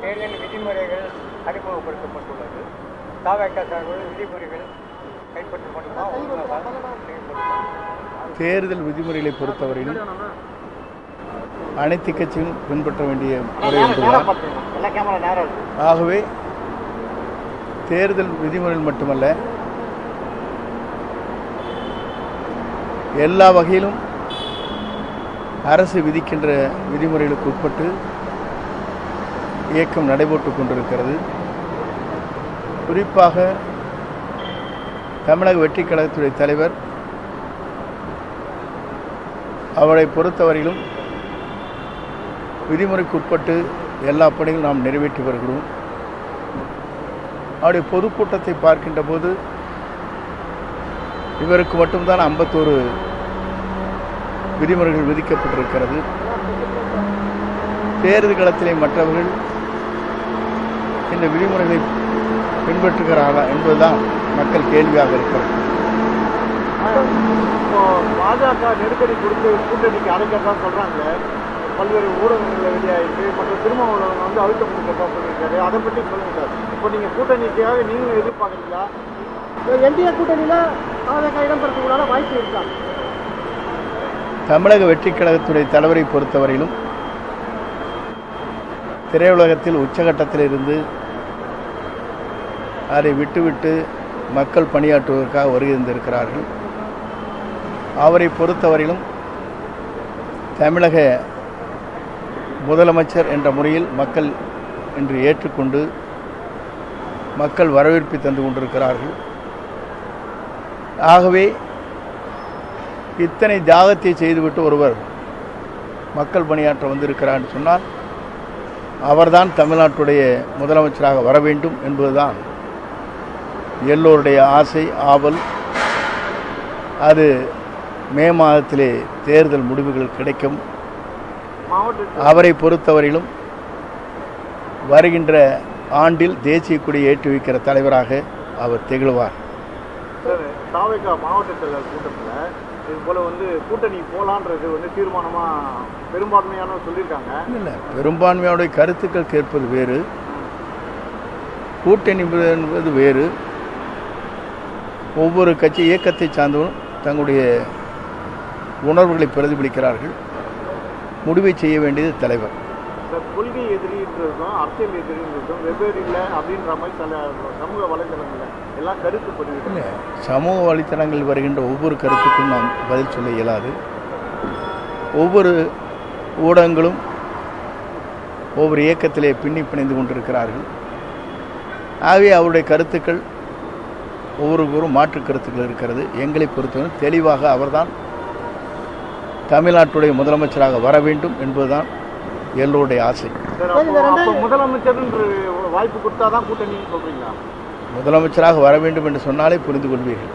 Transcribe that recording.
தேர்தல் விதிமுறைகள் அறிமுகப்படுத்தப்பட்டுள்ளது. தவிக சார்பில் விதிமுறைகள் கைப்பற்றப்படுமா? தேர்தல் விதிமுறைகளை பொறுத்தவரையிலும் அனைத்து கட்சியும் பின்பற்ற வேண்டிய முறை ஒன்றுதான். ஆகவே தேர்தல் விதிமுறைகள் மட்டுமல்ல, எல்லா வகையிலும் அரசு விதிக்கின்ற விதிமுறைகளுக்கு உட்பட்டு இயக்கம் நடைபெற்று கொண்டிருக்கிறது. குறிப்பாக தமிழக வெற்றிக் கழகத்துடைய தலைவர் அவரை பொறுத்தவரையிலும் விதிமுறைக்கு உட்பட்டு எல்லா பணிகளும் நாம் நிறைவேற்றி வருகிறோம். அவருடைய பொதுக்கூட்டத்தை பார்க்கின்ற போது இவருக்கு மட்டும்தான் 51 விதிமுறைகள் விதிக்கப்பட்டிருக்கிறது. தேர்தல் களத்திலே மற்றவர்கள் இந்த விதிமுறைகளை பின்பற்றுகிறார்களா என்பதுதான் மக்கள் கேள்வியாக இருக்கிறது. பாஜக நெருக்கடி கொடுத்து கூட்டணிக்கு அழைக்கிறதா சொல்றாங்க. பல்வேறு ஊடகங்களில் வெளியாயிருக்கு. மற்ற திருமாவளவன் வந்து அழுத்தம் கொடுக்கறதா சொல்லியிருக்காரு. அதை பற்றி சொல்லுங்க சார். இப்போ நீங்கள் கூட்டணிக்காக நீங்களும் எதிர்பார்க்குறீங்களா? என்டிஏ கூட்டணியில் பாஜக இடம்பெறக்கூடாத வாய்ப்பு இருக்கா? தமிழக வெற்றிக் கழகத்துடைய தலைவரை பொறுத்தவரையிலும் திரையுலகத்தில் உச்சகட்டத்தில் இருந்து அதை விட்டுவிட்டு மக்கள் பணியாற்றுவதற்காக வருகை இருந்திருக்கிறார்கள். அவரை பொறுத்தவரையிலும் தமிழக முதலமைச்சர் என்ற முறையில் மக்கள் இன்று ஏற்றுக்கொண்டு மக்கள் வரவேற்பை தந்து கொண்டிருக்கிறார்கள். ஆகவே இத்தனை தியாகத்தை செய்துவிட்டு ஒருவர் மக்கள் பணியாற்ற வந்திருக்கிறார் என்று சொன்னால் அவர்தான் தமிழ்நாட்டுடைய முதலமைச்சராக வர வேண்டும் என்பதுதான் எல்லோருடைய ஆசை, ஆவல். அது மே மாதத்திலே தேர்தல் முடிவுகள் கிடைக்கும். அவரை பொறுத்தவரையிலும் வருகின்ற ஆண்டில் தேசிய கொடியை ஏற்றி வைக்கிற தலைவராக அவர் திகழ்வார். மாவட்ட செயலர் கூட்டத்தில் இது போல வந்து கூட்டணி போலான்றது வந்து தீர்மானமாக பெரும்பான்மையான சொல்லியிருக்காங்க. இல்லை, பெரும்பான்மையோடைய கருத்துக்கள் கேட்பது வேறு, கூட்டணி என்பது வேறு. ஒவ்வொரு கட்சி இயக்கத்தை சார்ந்தவரும் தங்களுடைய உணர்வுகளை பிரதிபலிக்கிறார்கள். முடிவை செய்ய வேண்டியது தலைவர். கொள்கை எதிரின்றதும் அரசியல் எதிரின்றதும் வெவ்வேறு இல்லை அப்படின்ற மாதிரி சில சமூக வலைதளங்களில் எல்லாம் கருத்து பதிவு. சமூக வலைத்தளங்களில் வருகின்ற ஒவ்வொரு கருத்துக்கும் நாம் பதில் சொல்ல இயலாது. ஒவ்வொரு ஊடகங்களும் ஒவ்வொரு இயக்கத்திலே பின்னி பிணைந்து கொண்டிருக்கிறார்கள். ஆகவே அவருடைய கருத்துக்கள் ஒவ்வொருவரும் மாற்று கருத்துக்கள் இருக்கிறது. எங்களை பொறுத்தவரை தெளிவாக அவர்தான் தமிழ்நாட்டுடைய முதலமைச்சராக வர வேண்டும் என்பதுதான் எல்லோருடைய ஆசை. முதலமைச்சர் வாய்ப்பு கொடுத்தாதான் கூட்டணி சொல்றீங்களா? முதலமைச்சராக வர வேண்டும் என்று சொன்னாலே புரிந்து கொள்வீர்கள்.